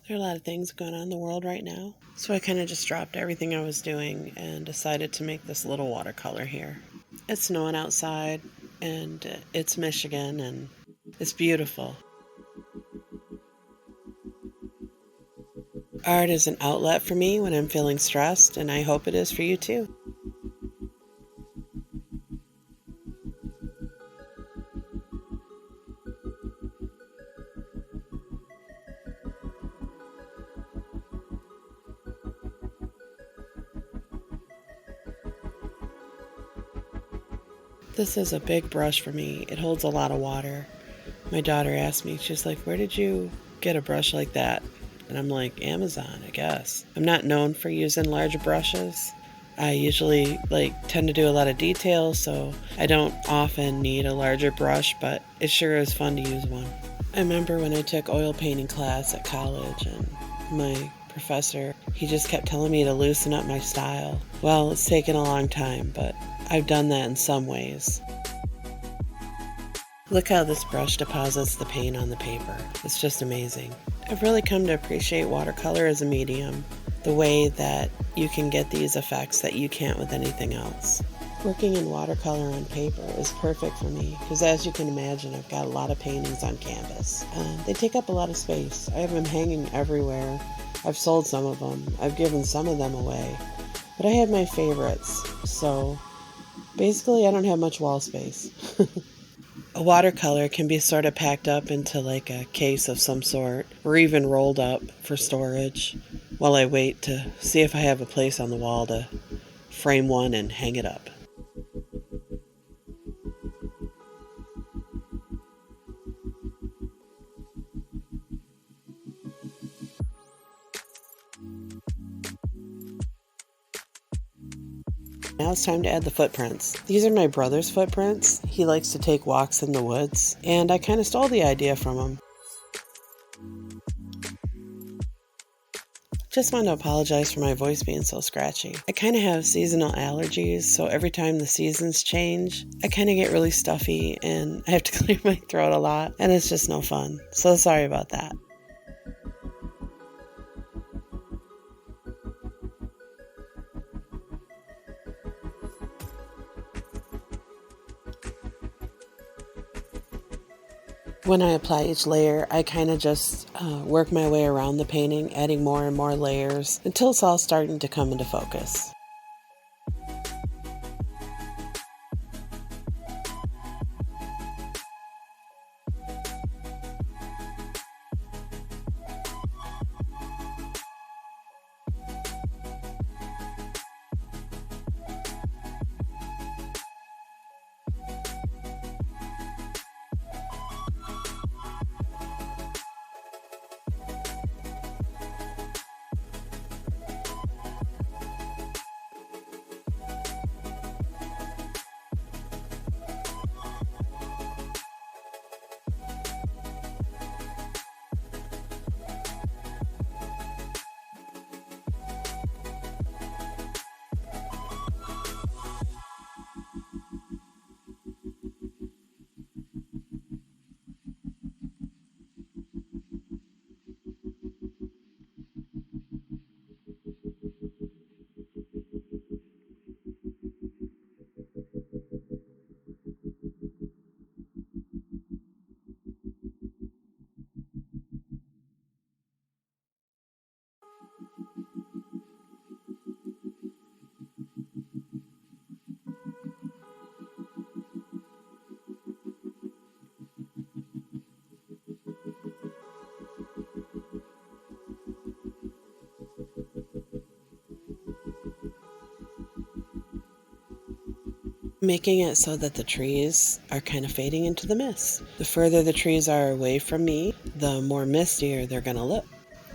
There are a lot of things going on in the world right now. So I kind of just dropped everything I was doing and decided to make this little watercolor here. It's snowing outside and it's Michigan and it's beautiful. Art is an outlet for me when I'm feeling stressed, and I hope it is for you too. This is a big brush for me. It holds a lot of water. My daughter asked me, she's like, "Where did you get a brush like that?" And I'm like, "Amazon, I guess." I'm not known for using large brushes. I usually tend to do a lot of detail, so I don't often need a larger brush, but it sure is fun to use one. I remember when I took oil painting class at college, and my professor, he just kept telling me to loosen up my style. Well, it's taken a long time, but I've done that in some ways. Look how this brush deposits the paint on the paper. It's just amazing. I've really come to appreciate watercolor as a medium, the way that you can get these effects that you can't with anything else. Working in watercolor on paper is perfect for me because, as you can imagine, I've got a lot of paintings on canvas. They take up a lot of space. I have them hanging everywhere. I've sold some of them. I've given some of them away. But I have my favorites, so basically I don't have much wall space. A watercolor can be sort of packed up into like a case of some sort, or even rolled up for storage, while I wait to see if I have a place on the wall to frame one and hang it up. Now it's time to add the footprints. These are my brother's footprints. He likes to take walks in the woods, and I kind of stole the idea from him. Just want to apologize for my voice being so scratchy. I kind of have seasonal allergies, so every time the seasons change, I kind of get really stuffy and I have to clear my throat a lot, and it's just no fun. So sorry about that. When I apply each layer, I kind of just work my way around the painting, adding more and more layers until it's all starting to come into focus. Making it so that the trees are kind of fading into the mist. The further the trees are away from me, the more mistier they're going to look.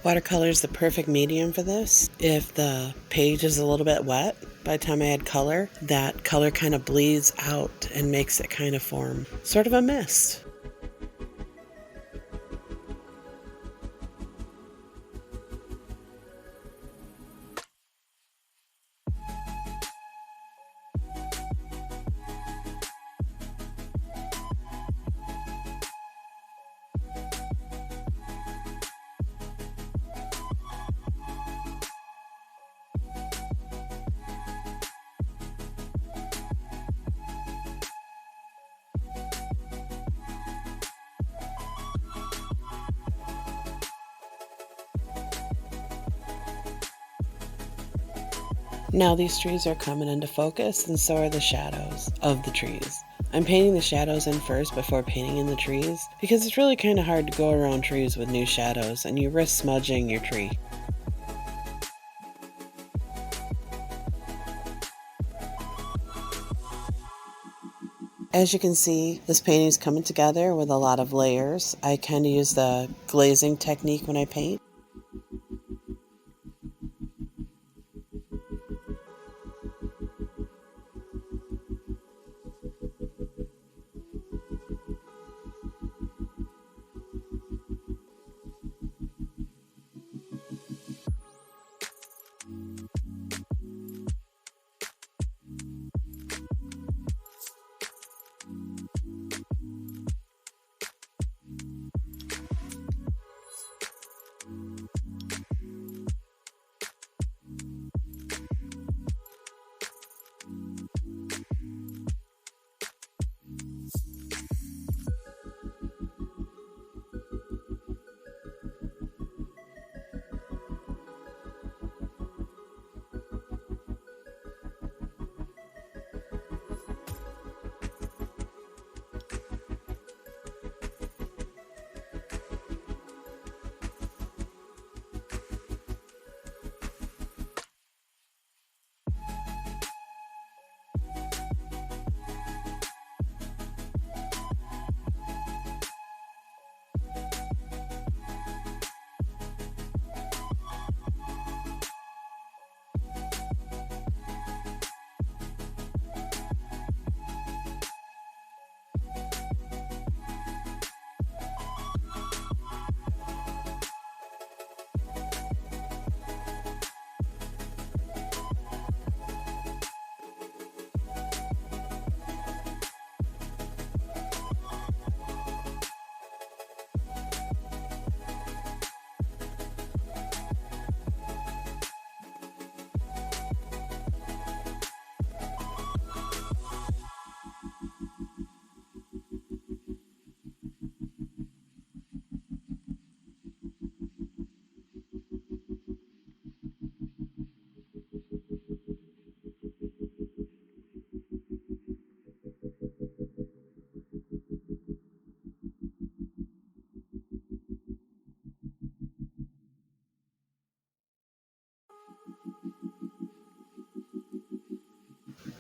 Watercolor is the perfect medium for this. If the page is a little bit wet, by the time I add color, that color kind of bleeds out and makes it kind of form sort of a mist. Now these trees are coming into focus, and so are the shadows of the trees. I'm painting the shadows in first before painting in the trees because it's really kind of hard to go around trees with new shadows and you risk smudging your tree. As you can see, this painting is coming together with a lot of layers. I kind of use the glazing technique when I paint.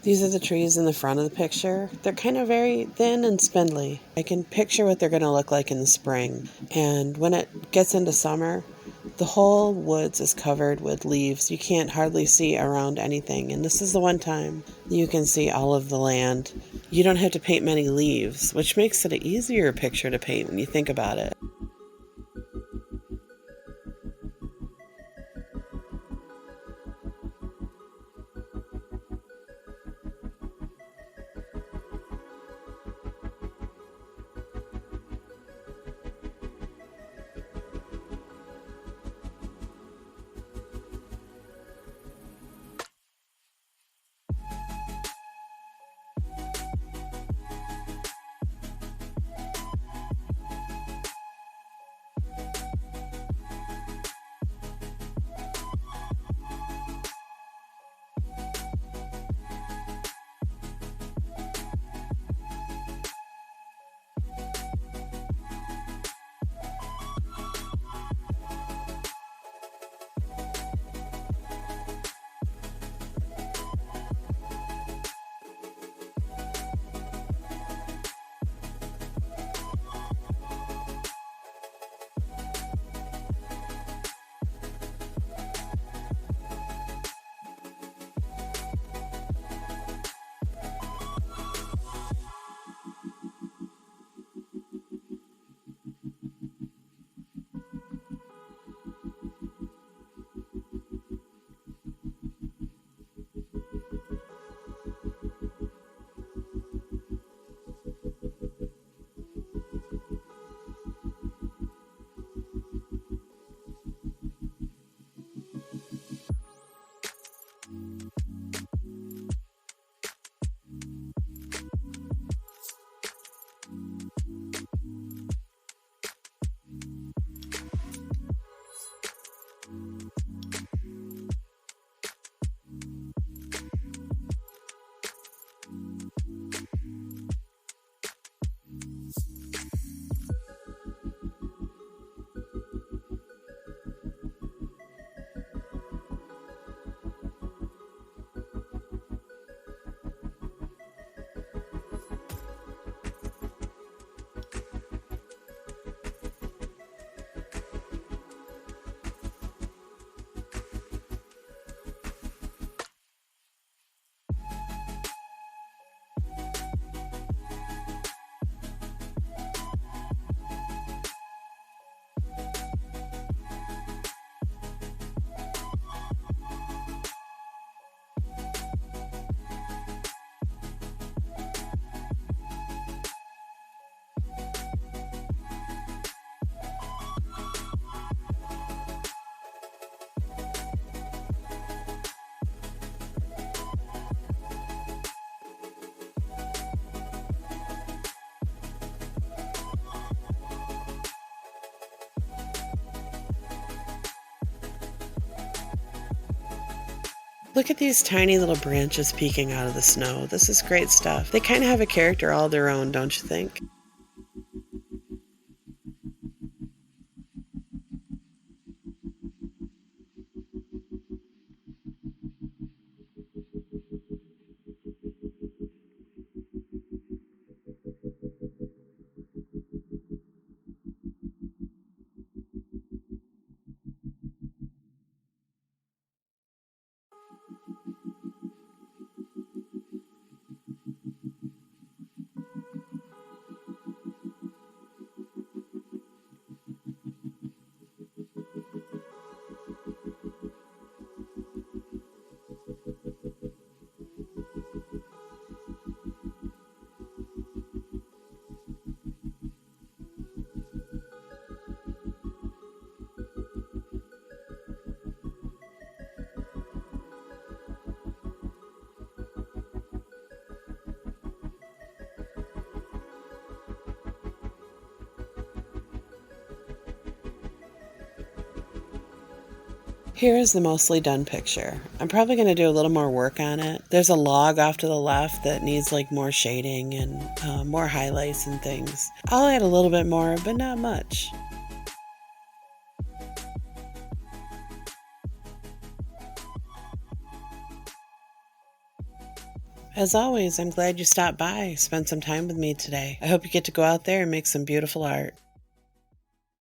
These are the trees in the front of the picture. They're kind of very thin and spindly. I can picture what they're going to look like in the spring. And when it gets into summer, the whole woods is covered with leaves. You can't hardly see around anything. And this is the one time you can see all of the land. You don't have to paint many leaves, which makes it an easier picture to paint when you think about it. Look at these tiny little branches peeking out of the snow. This is great stuff. They kind of have a character all their own, don't you think? Here is the mostly done picture. I'm probably going to do a little more work on it. There's a log off to the left that needs like more shading and more highlights and things. I'll add a little bit more, but not much. As always, I'm glad you stopped by, spent some time with me today. I hope you get to go out there and make some beautiful art.